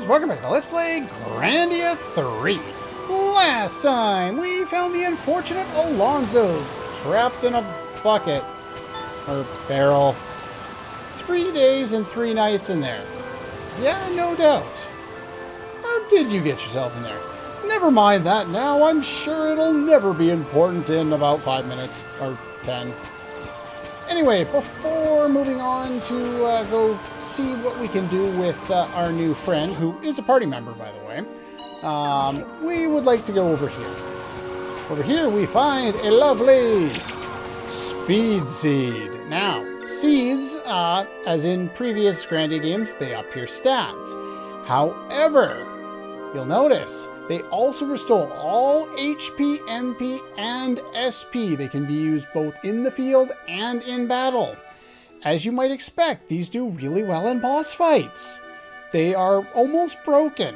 welcome back to Let's Play Grandia 3. Last time, we found the unfortunate Alonzo trapped in a bucket, or barrel. 3 days and 3 nights in there. Yeah, no doubt. How did you get yourself in there? Never mind that now, I'm sure it'll never be important in about 5 minutes, or 10. Anyway, before moving on to go see what we can do with our new friend, who is a party member, by the way, we would like to go over here. Over here we find a lovely speed seed. Now, seeds, as in previous Grandia games, they up your stats. However, you'll notice they also restore all HP, MP, and SP. They can be used both in the field and in battle. As you might expect, these do really well in boss fights. They are almost broken,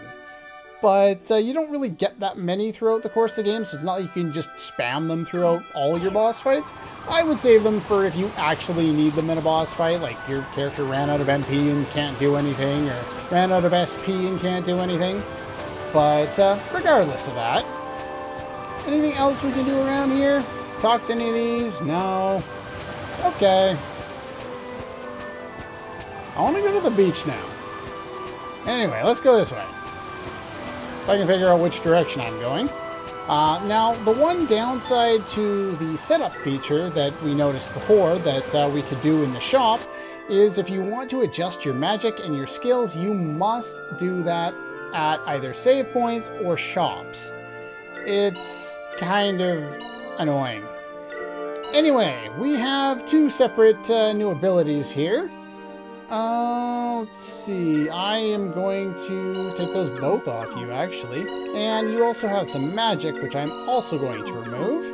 but you don't really get that many throughout the course of the game, so it's not like you can just spam them throughout all your boss fights. I would save them for if you actually need them in a boss fight, like your character ran out of MP and can't do anything, or ran out of SP and can't do anything. But regardless of that, anything else we can do around here? Talk to any of these? No. Okay. I want to go to the beach now. Anyway, let's go this way. If I can figure out which direction I'm going. Now, the one downside to the setup feature that we noticed before that we could do in the shop is if you want to adjust your magic and your skills, you must do that at either save points or shops. It's kind of annoying. Anyway, we have 2 separate new abilities here. Let's see. I am going to take those both off you, actually. And you also have some magic, which I'm also going to remove.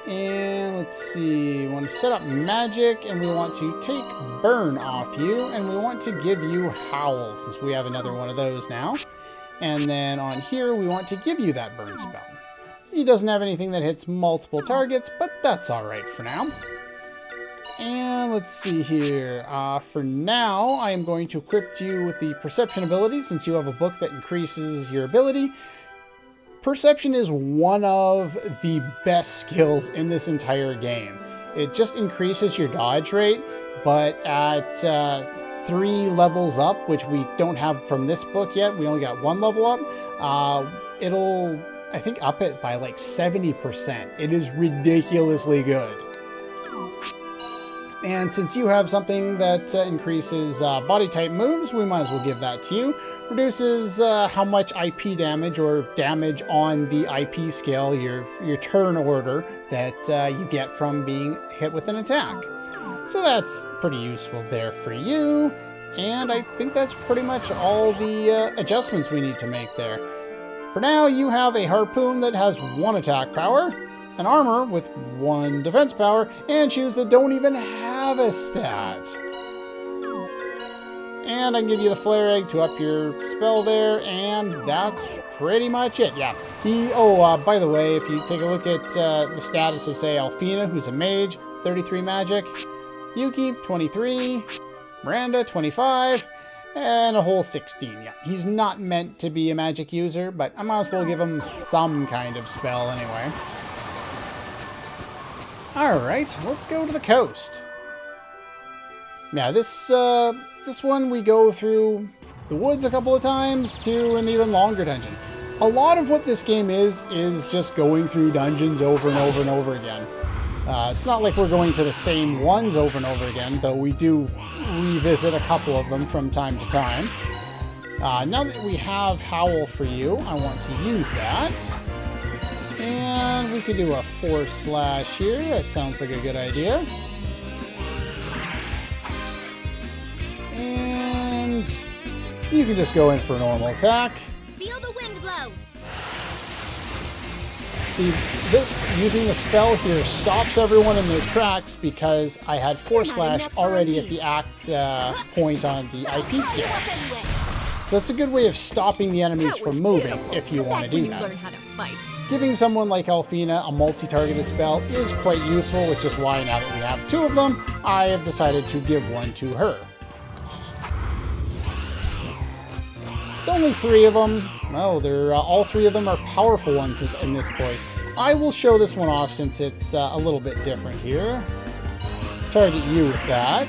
And let's see. We want to set up magic, and we want to take burn off you, and we want to give you howl, since we have another one of those now. And then on here, we want to give you that burn spell. He doesn't have anything that hits multiple targets, but that's alright for now. And let's see here. For now, I am going to equip you with the perception ability, since you have a book that increases your ability. Perception is one of the best skills in this entire game. It just increases your dodge rate, but at 3 levels up, which we don't have from this book yet, we only got 1 level up, it'll, I think, up it by like 70%. It is ridiculously good. And since you have something that increases body type moves, we might as well give that to you. Reduces how much IP damage or damage on the IP scale, your turn order, that you get from being hit with an attack. So that's pretty useful there for you. And I think that's pretty much all the adjustments we need to make there. For now, you have a harpoon that has 1 attack power, an armor with 1 defense power, and shoes that don't even have a stat. And I can give you the flare egg to up your spell there, and that's pretty much it. Yeah. By the way, if you take a look at the status of, say, Alfina, who's a mage, 33 magic, Yuki, 23, Miranda, 25, and a whole 16. Yeah, he's not meant to be a magic user, but I might as well give him some kind of spell anyway. Alright, let's go to the coast. Yeah, this one we go through the woods a couple of times to an even longer dungeon. A lot of what this game is just going through dungeons over and over and over again. It's not like we're going to the same ones over and over again, though we do revisit a couple of them from time to time. Now that we have Howl for you, I want to use that. And we could do a 4/ here. That sounds like a good idea. And you can just go in for a normal attack. Feel the wind blow. See, using the spell here stops everyone in their tracks because I had 4/ already at the act point on the IP scale. So that's a good way of stopping the enemies from moving if you want to do that. Giving someone like Alfina a multi-targeted spell is quite useful, which is why now that we have 2 of them, I have decided to give one to her. It's only 3 of them. Oh, they're all 3 of them are powerful ones in this point. I will show this one off since it's a little bit different here. Let's target you with that.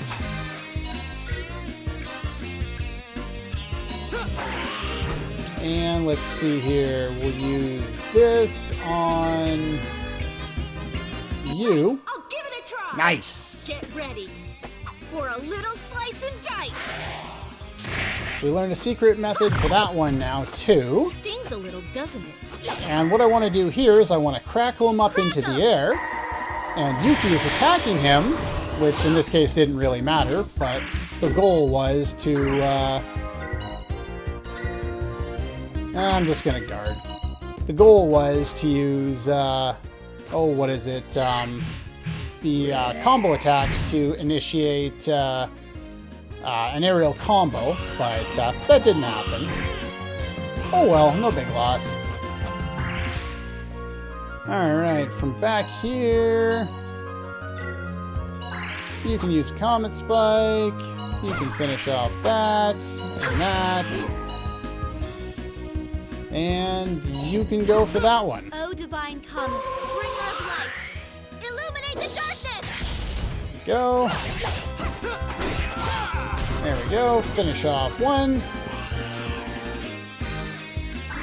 And let's see here. We'll use this on you. I'll give it a try. Nice. Get ready for a little slice and dice. We learned a secret method for that one now, too. Stings a little, doesn't it? And what I want to do here is I want to crackle him up into the air. And Yuki is attacking him, which in this case didn't really matter, but the goal was to... I'm just going to guard. The goal was to use... what is it? The combo attacks to initiate... an aerial combo, but that didn't happen. Oh well, no big loss. Alright, from back here, you can use Comet Spike, you can finish off that, and that, and you can go for that one. Oh, Divine Comet, bringer of light, illuminate the darkness! Go. There we go, finish off one.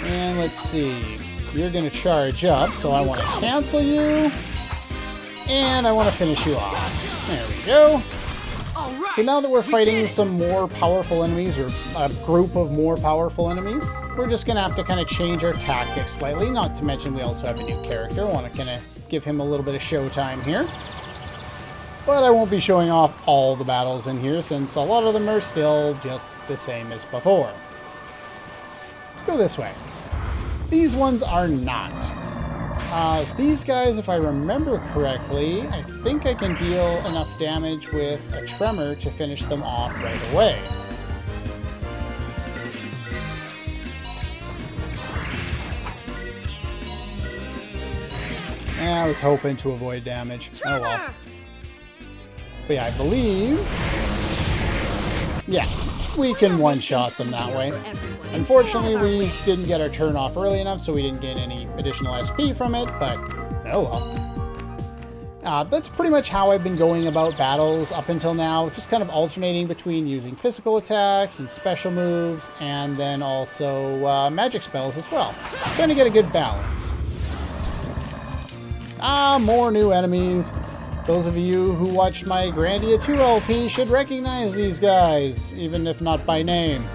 And let's see, you're going to charge up, so I want to cancel you. And I want to finish you off. There we go. So now that we're fighting some more powerful enemies, or a group of more powerful enemies, we're just going to have to kind of change our tactics slightly. Not to mention we also have a new character. I want to kind of give him a little bit of showtime here. But I won't be showing off all the battles in here, since a lot of them are still just the same as before. Let's go this way. These ones are not. These guys, if I remember correctly, I think I can deal enough damage with a tremor to finish them off right away. I was hoping to avoid damage. Oh well. But yeah, I believe... yeah, we can one-shot them that way. Unfortunately, we didn't get our turn off early enough, so we didn't get any additional SP from it, but oh well. That's pretty much how I've been going about battles up until now, just kind of alternating between using physical attacks and special moves, and then also magic spells as well. Trying to get a good balance. More new enemies. Those of you who watched my Grandia 2 LP should recognize these guys, even if not by name.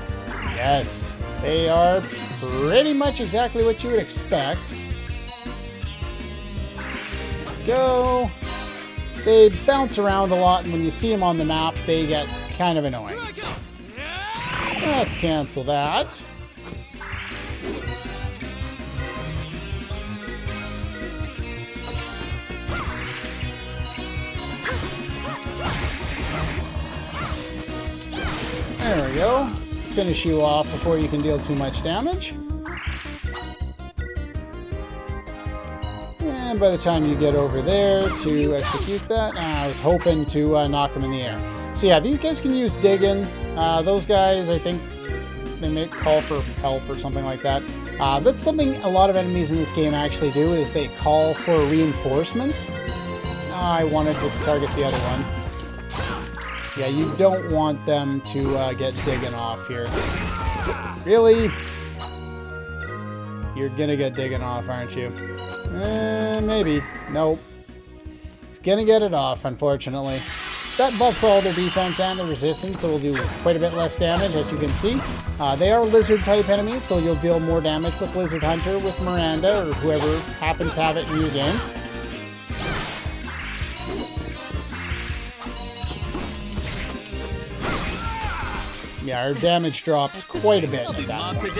Yes, they are pretty much exactly what you would expect. Go. They bounce around a lot, and when you see them on the map, they get kind of annoying. Let's cancel that. There we go. Finish you off before you can deal too much damage. And by the time you get over there to execute that, I was hoping to knock them in the air. So yeah, these guys can use digging. Those guys, I think, they may call for help or something like that. That's something a lot of enemies in this game actually do, is they call for reinforcements. I wanted to target the other one. Yeah, you don't want them to get digging off here. Really? You're gonna get digging off, aren't you? Maybe. Nope. It's gonna get it off, unfortunately. That buffs all their defense and their resistance, so we'll do quite a bit less damage, as you can see. They are lizard-type enemies, so you'll deal more damage with Lizard Hunter, with Miranda, or whoever happens to have it in your game. Yeah, our damage drops quite a bit at that point.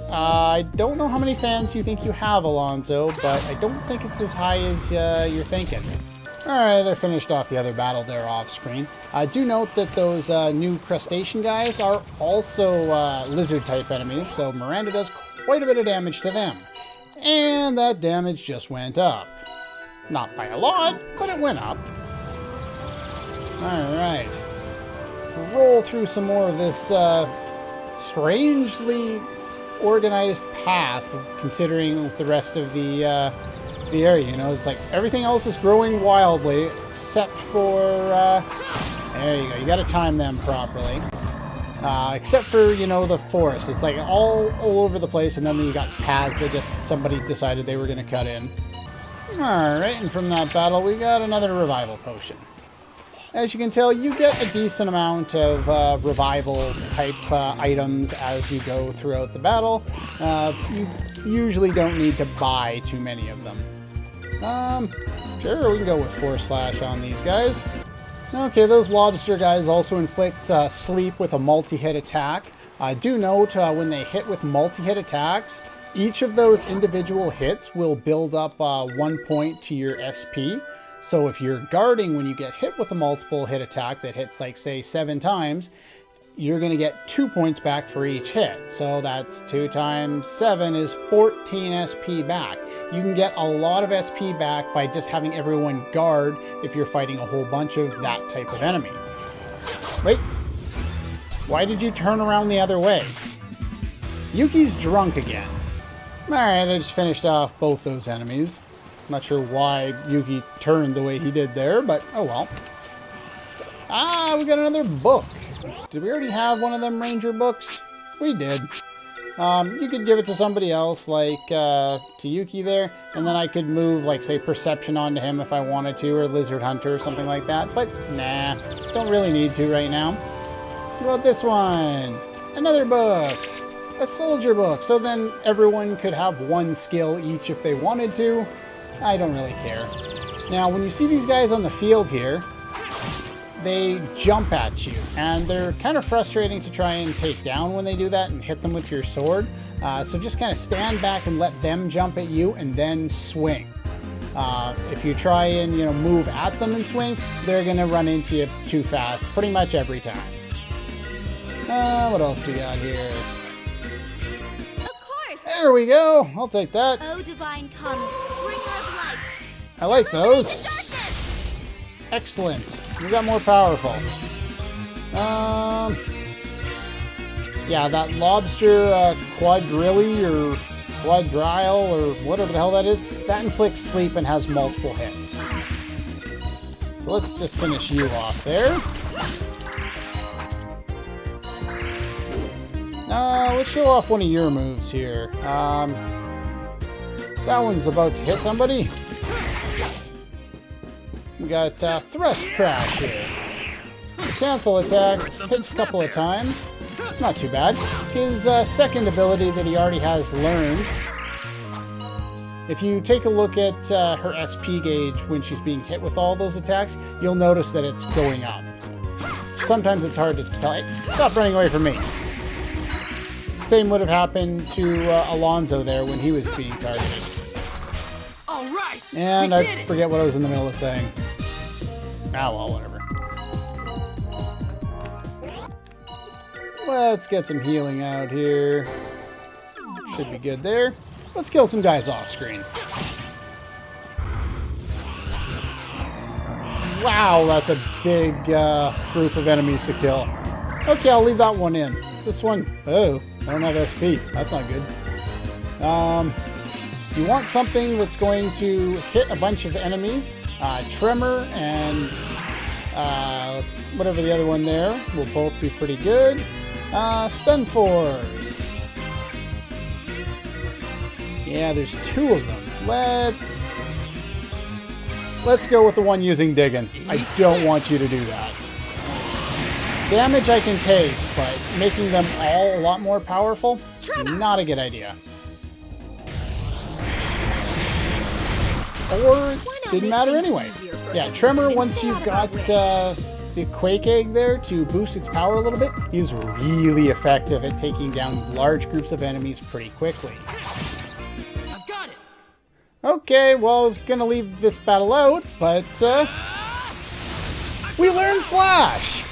I don't know how many fans you think you have, Alonzo, but I don't think it's as high as you're thinking. Alright, I finished off the other battle there off screen. Do note that those new crustacean guys are also lizard-type enemies, so Miranda does quite a bit of damage to them. And that damage just went up. Not by a lot, but it went up. Alright. Roll through some more of this strangely organized path considering the rest of the area. You know, it's like everything else is growing wildly except for there you go. You got to time them properly. Except for, you know, the forest. It's like all over the place, and then you got paths that just somebody decided they were going to cut in. Alright, and from that battle we got another revival potion. As you can tell, you get a decent amount of revival type items as you go throughout the battle. You usually don't need to buy too many of them. Sure, we can go with 4/ on these guys. Okay, those lobster guys also inflict sleep with a multi-hit attack. Do note when they hit with multi-hit attacks, each of those individual hits will build up 1 point to your SP. So if you're guarding when you get hit with a multiple hit attack that hits, like, say 7 times, you're going to get 2 points back for each hit. So that's 2 times 7 is 14 SP back. You can get a lot of SP back by just having everyone guard if you're fighting a whole bunch of that type of enemy. Wait, why did you turn around the other way? Yuki's drunk again. Alright, I just finished off both those enemies. Not sure why Yuki turned the way he did there, but oh well. Ah, we got another book. Did we already have one of them ranger books? We did. You could give it to somebody else, like to Yuki there, and then I could move, like, say, Perception onto him if I wanted to, or Lizard Hunter or something like that, but nah, don't really need to right now. What about this one? Another book. A soldier book, so then everyone could have one skill each if they wanted to. I don't really care. Now, when you see these guys on the field here, they jump at you, and they're kind of frustrating to try and take down when they do that and hit them with your sword. So just kind of stand back and let them jump at you and then swing. If you try and, you know, move at them and swing, they're going to run into you too fast pretty much every time. What else we got here? There we go. I'll take that. Oh, divine comet, bringer of light. I like those. Illuminate the darkness. Excellent. We got more powerful. Yeah, that lobster quadrille or quadrille or whatever the hell that is, that inflicts sleep and has multiple hits. So let's just finish you off there. Let's show off one of your moves here. That one's about to hit somebody. We got Thrust Crash here. Cancel attack, hits a couple of times. Not too bad. His second ability that he already has learned. If you take a look at her SP gauge when she's being hit with all those attacks, you'll notice that it's going up. Sometimes it's hard to tell. Hey, stop running away from me. Same would have happened to Alonzo there when he was being targeted. All right. And I forget what I was in the middle of saying. Ah, well, whatever. Let's get some healing out here. Should be good there. Let's kill some guys off screen. Wow, that's a big group of enemies to kill. Okay, I'll leave that one in. This one, oh, I don't have SP. That's not good. You want something that's going to hit a bunch of enemies. Tremor and whatever the other one there will both be pretty good. Stun Force. Yeah, there's 2 of them. Let's go with the one using Diggin'. I don't want you to do that. Damage I can take, but making them all a lot more powerful, not a good idea. Or didn't matter anyway. Yeah, Tremor, once you've got the Quake Egg there to boost its power a little bit, is really effective at taking down large groups of enemies pretty quickly. I've got it. Okay, well, I was gonna leave this battle out, but we learned Flash!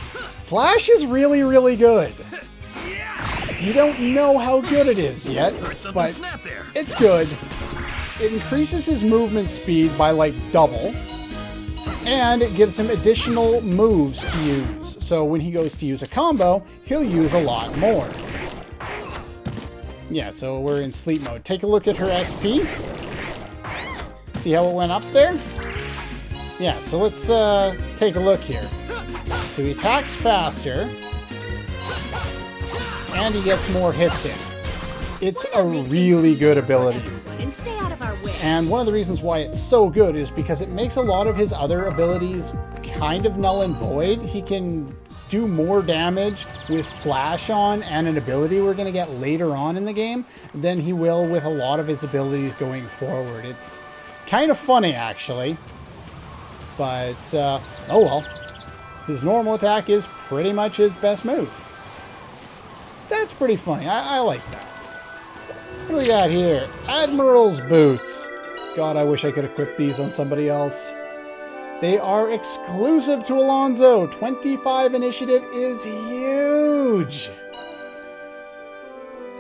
Flash is really, really good. You don't know how good it is yet, but it's good. It increases his movement speed by like double, and it gives him additional moves to use. So when he goes to use a combo, he'll use a lot more. Yeah, so we're in sleep mode. Take a look at her SP. See how it went up there? Yeah, so let's take a look here. So he attacks faster, and he gets more hits in. It's a really good ability. And stay out of our way. And one of the reasons why it's so good is because it makes a lot of his other abilities kind of null and void. He can do more damage with Flash on and an ability we're going to get later on in the game than he will with a lot of his abilities going forward. It's kind of funny, actually. But, oh well. His normal attack is pretty much his best move. That's pretty funny. I like that. What do we got here? Admiral's Boots. God, I wish I could equip these on somebody else. They are exclusive to Alonso. 25 initiative is huge.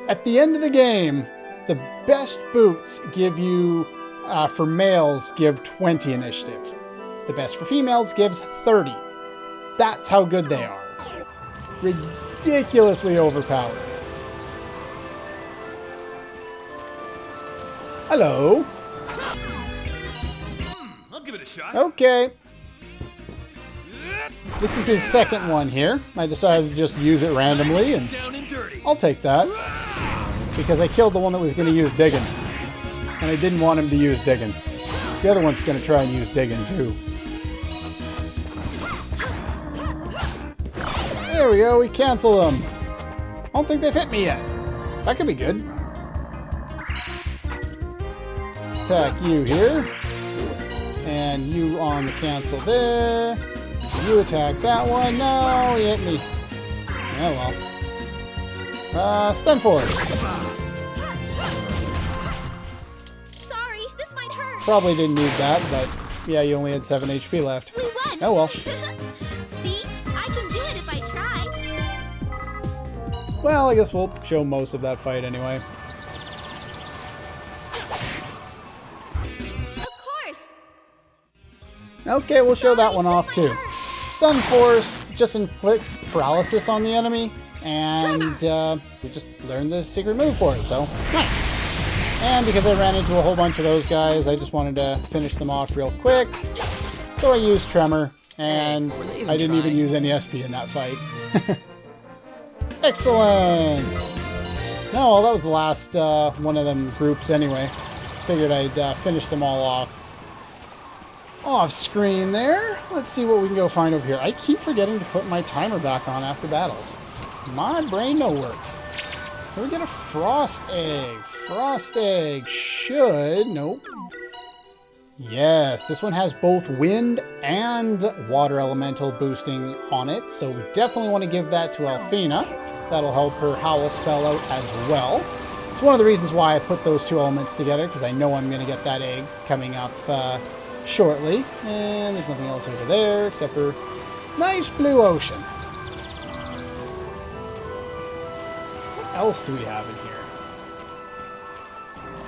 At the end of the game, the best boots give you, for males, give 20 initiative. The best for females gives 30. That's how good they are. Ridiculously overpowered. Hello. I'll give it a shot. Okay. This is his second one here. I decided to just use it randomly, and Down and dirty. I'll take that. Because I killed the one that was going to use digging. And I didn't want him to use digging. The other one's going to try and use digging too. There we go, we cancel them. I don't think they've hit me yet. That could be good. Let's attack you here. And you on the cancel there. You attack that one. No, he hit me. Oh well. Stun Force. Sorry, this might hurt. Probably didn't need that, but yeah, you only had 7 HP left. We won. Oh well. See? I can do it if I try. Well, I guess we'll show most of that fight anyway. Of course. Okay, we'll show that one off too. Stun Force just inflicts paralysis on the enemy, and we just learned the secret move for it, so nice. And because I ran into a whole bunch of those guys, I just wanted to finish them off real quick. So I used Tremor, and I didn't even use any SP in that fight. Excellent! No, well, that was the last one of them groups anyway. Just figured I'd finish them all off screen there. Let's see what we can go find over here. I keep forgetting to put my timer back on after battles. My brain no work. Can we get a Frost Egg? Frost Egg should... Nope. Yes, this one has both wind and water elemental boosting on it, so we definitely want to give that to Alfina. That'll help her Howl spell out as well. It's one of the reasons why I put those two elements together, because I know I'm going to get that egg coming up shortly. And there's nothing else over there except for nice blue ocean. What else do we have in here?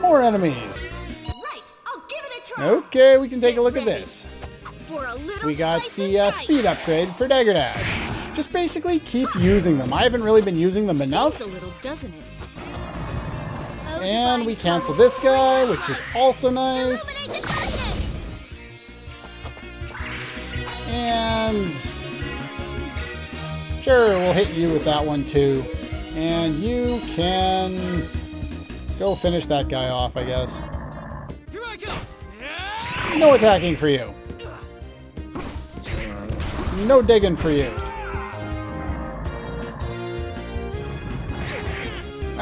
More enemies. Right, I'll give it a try. Okay, we can take a look at this. For a little We got slice the of dice. speed upgrade for Dagger Dash. Just basically keep using them. I haven't really been using them enough. Stings a little, doesn't it? Oh, And divine we cancel power. this guy, which is also nice. Illuminate the darkness. And sure, we'll hit you with that one too. And you can go finish that guy off, I guess. Here I go. Yeah. No attacking for you. No digging for you.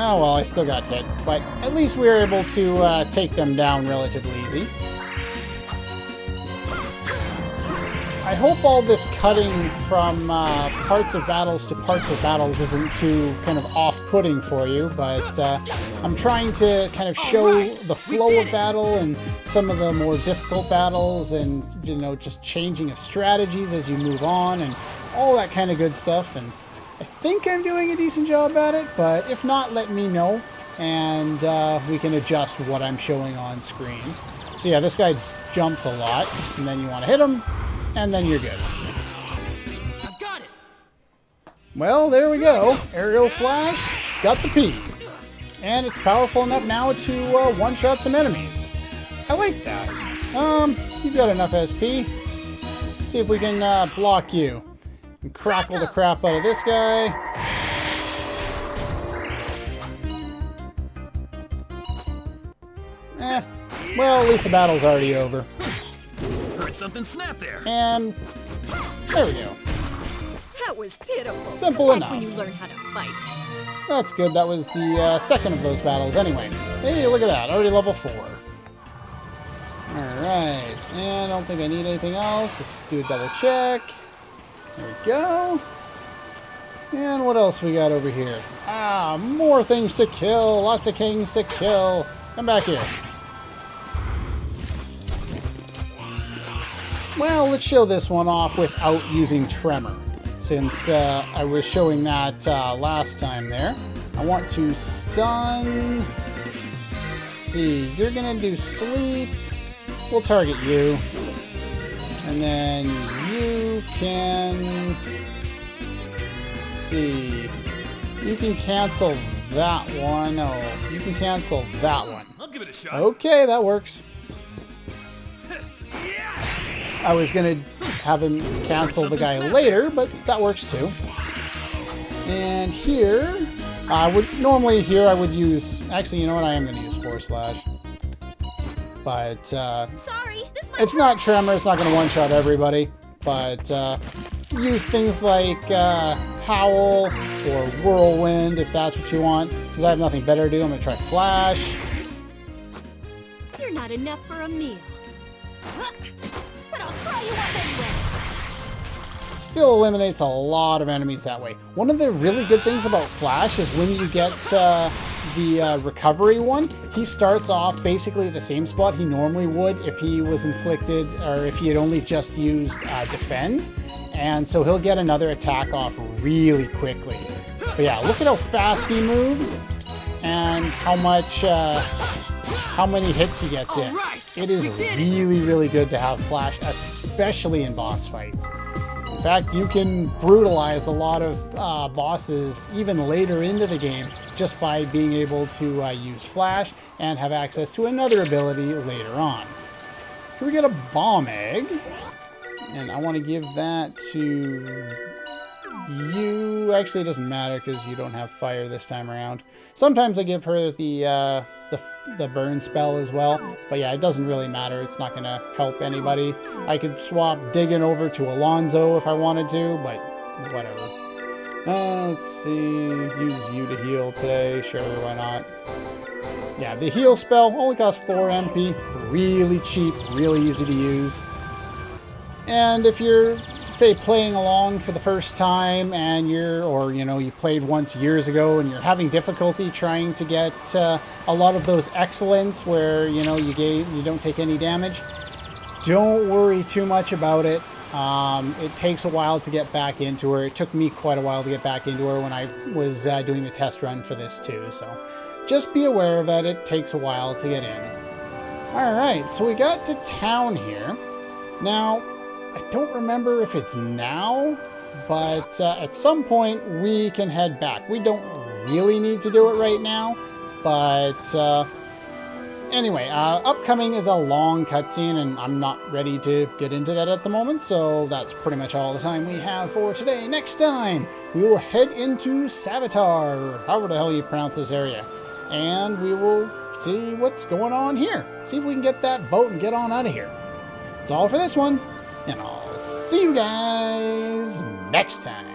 Oh well, I still got hit, but at least we were able to take them down relatively easy. I hope all this cutting from parts of battles to parts of battles isn't too kind of off-putting for you, but I'm trying to kind of show the flow of battle and some of the more difficult battles and, you know, just changing of strategies as you move on and all that kind of good stuff. And I think I'm doing a decent job at it, but if not, let me know, and we can adjust what I'm showing on screen. So yeah, this guy jumps a lot, and then you want to hit him, and then you're good. I've got it. Well, there we go. Aerial slash, got the P. And it's powerful enough now to one-shot some enemies. I like that. You've got enough SP. See if we can block you. And crackle the crap out of this guy. Well, at least the battle's already over. Heard something snap there. And there we go. That was pitiful. Simple Like enough. when you learn how to fight. That's good. That was the second of those battles anyway. Hey, look at that. Already level 4. Alright. And I don't think I need anything else. Let's do a double check. There we go. And what else we got over here? Ah, more things to kill. Lots of kings to kill. Come back here. Well, let's show this one off without using Tremor, since I was showing that last time there. I want to stun. Let's see, you're gonna do sleep. We'll target you. And then you can... Let's see. You can cancel that one. Oh, you can cancel that one. I'll give it a shot. Okay, that works. I was gonna have him cancel the guy later, but that works too. And here, I would use. Actually, you know what? I am gonna use Force Slash. But Sorry, this might it's not Tremor. It's not gonna one-shot everybody. But use things like Howl or Whirlwind if that's what you want. Since I have nothing better to do, I'm gonna try Flash. You're not enough for a meal. But I'll fry you up anyway. Still eliminates a lot of enemies that way. One of the really good things about Flash is when you get the recovery one, he starts off basically at the same spot he normally would if he was inflicted, or if he had only just used Defend. And so he'll get another attack off really quickly. But yeah, look at how fast he moves and how many hits he gets in. It is really, really good to have Flash, especially in boss fights. In fact, you can brutalize a lot of bosses even later into the game just by being able to use Flash and have access to another ability later on. Here we get a bomb egg, and I want to give that to you. Actually, it doesn't matter because you don't have fire this time around. Sometimes I give her the burn spell as well, but yeah, it doesn't really matter. It's not gonna help anybody. I could swap Diggin over to Alonzo if I wanted to, but whatever. Let's see, use you to heal today. Sure, why not? Yeah, the heal spell only costs 4 MP. Really cheap, really easy to use. And if you're, say, playing along for the first time and you played once years ago and you're having difficulty trying to get a lot of those excellence where, you don't take any damage, don't worry too much about it. It takes a while to get back into her. It took me quite a while to get back into her when I was doing the test run for this too. So just be aware of it. It takes a while to get in. All right, so we got to town here. Now, I don't remember if it's now, but at some point we can head back. We don't really need to do it right now, but anyway, upcoming is a long cutscene, and I'm not ready to get into that at the moment, so that's pretty much all the time we have for today. Next time, we will head into Sabatar, or however the hell you pronounce this area, and we will see what's going on here. See if we can get that boat and get on out of here. That's all for this one. And I'll see you guys next time.